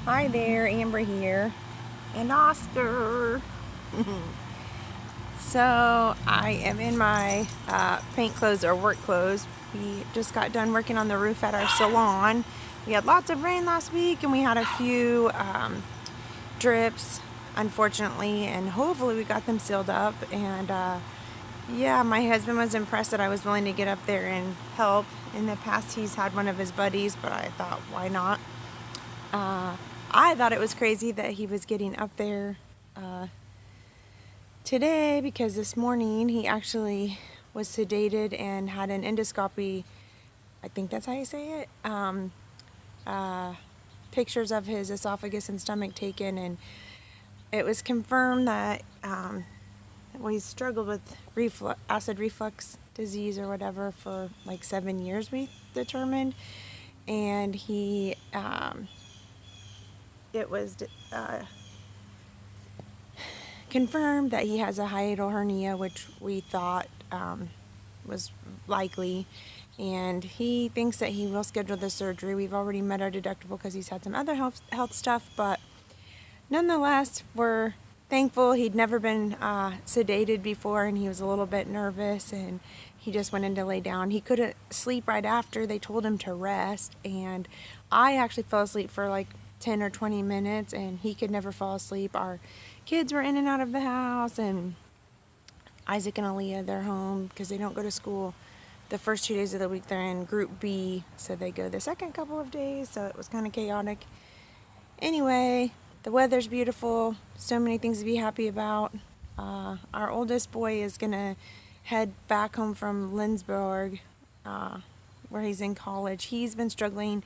Hi there, Amber here, and Oscar. So I am in my paint clothes or work clothes. We just got done working on the roof at our salon. We had lots of rain last week, and we had a few drips, unfortunately, and hopefully we got them sealed up. And yeah, my husband was impressed that I was willing to get up there and help. In the past, he's had one of his buddies, but I thought, why not? I thought it was crazy that he was getting up there today because this morning he actually was sedated and had an endoscopy. I think that's how you say it. Pictures of his esophagus and stomach taken, and it was confirmed that well, he struggled with acid reflux disease or whatever for like 7 years, we determined, and it was confirmed that he has a hiatal hernia, which we thought was likely, and he thinks that he will schedule the surgery. We've already met our deductible because he's had some other health stuff, but nonetheless, we're thankful. He'd never been sedated before, and he was a little bit nervous, and he just went in to lay down. He couldn't sleep right after. They told him to rest, and I actually fell asleep for like 10 or 20 minutes, and he could never fall asleep. Our kids were in and out of the house, and Isaac and Aaliyah, they're home because they don't go to school the first 2 days of the week. They're in Group B, so they go the second couple of days, so it was kind of chaotic. Anyway, the weather's beautiful, so many things to be happy about. Our oldest boy is going to head back home from Lindsborg, where he's in college. He's been struggling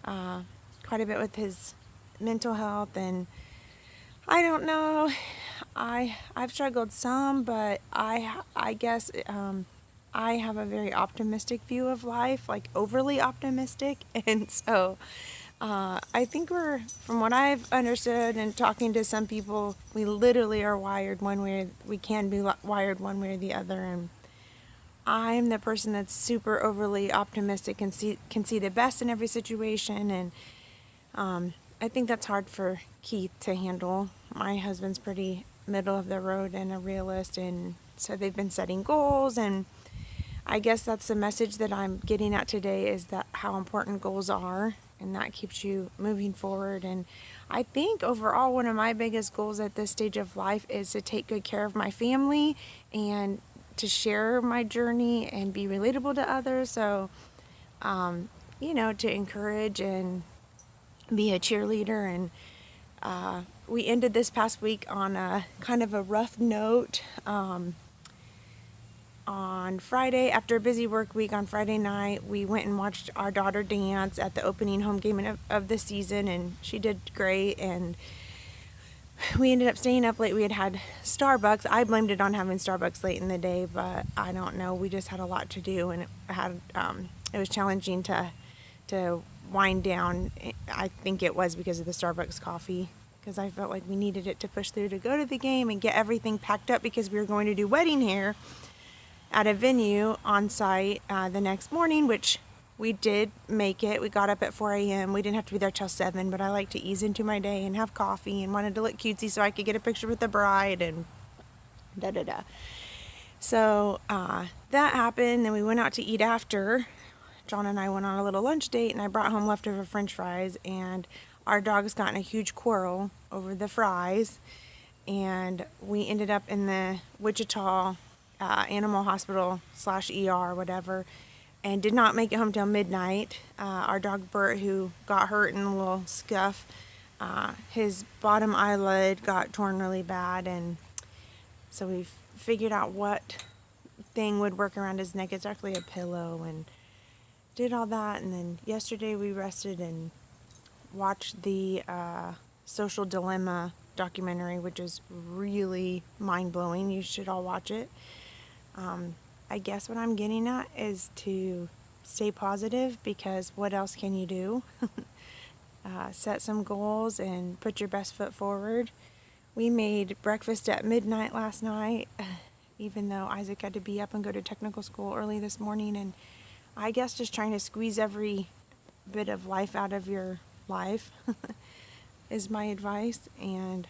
quite a bit with his mental health, and I don't know. I've struggled some, but I guess I have a very optimistic view of life, like overly optimistic, and so I think from what I've understood and talking to some people, we literally are wired one way. We can be wired one way or the other, and I'm the person that's super overly optimistic and can see the best in every situation, and I think that's hard for Keith to handle. My husband's pretty middle of the road and a realist, and so they've been setting goals, and I guess that's the message that I'm getting at today, is that how important goals are, and that keeps you moving forward. And I think overall one of my biggest goals at this stage of life is to take good care of my family and to share my journey and be relatable to others. So, to encourage and be a cheerleader. And we ended this past week on a kind of a rough note. On Friday, after a busy work week on Friday night, we went and watched our daughter dance at the opening home game of the season, and she did great. And we ended up staying up late. We had Starbucks. I blamed it on having Starbucks late in the day, but I don't know. We just had a lot to do, and it was challenging to wind down. I think it was because of the Starbucks coffee, because I felt like we needed it to push through to go to the game and get everything packed up, because we were going to do wedding hair at a venue on site the next morning, which we did make it. We got up at 4 a.m. We didn't have to be there till 7, but I like to ease into my day and have coffee, and wanted to look cutesy so I could get a picture with the bride and da-da-da. So that happened. Then we went out to eat after. John and I went on a little lunch date, and I brought home leftover french fries, and our dog's gotten a huge quarrel over the fries, and we ended up in the Wichita animal hospital / ER, whatever, and did not make it home till midnight. Our dog Bert, who got hurt in a little scuff, his bottom eyelid got torn really bad, and so we figured out what thing would work around his neck. It's actually a pillow, and did all that. And then yesterday we rested and watched the Social Dilemma documentary, which is really mind-blowing. You should all watch it. I guess what I'm getting at is to stay positive, because what else can you do? Set some goals and put your best foot forward. We made breakfast at midnight last night, even though Isaac had to be up and go to technical school early this morning, and I guess just trying to squeeze every bit of life out of your life. is my advice, and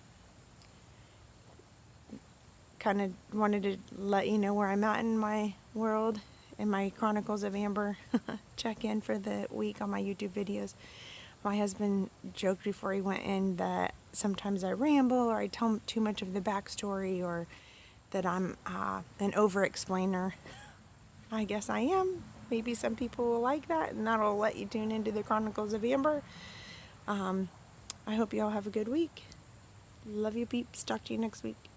kind of wanted to let you know where I'm at in my world, in my Chronicles of Amber check in for the week on my YouTube videos. My husband joked before he went in that sometimes I ramble or I tell too much of the backstory, or that I'm an over-explainer. I guess I am. Maybe some people will like that, and that'll let you tune into the Chronicles of Amber. I hope you all have a good week. Love you, peeps. Talk to you next week.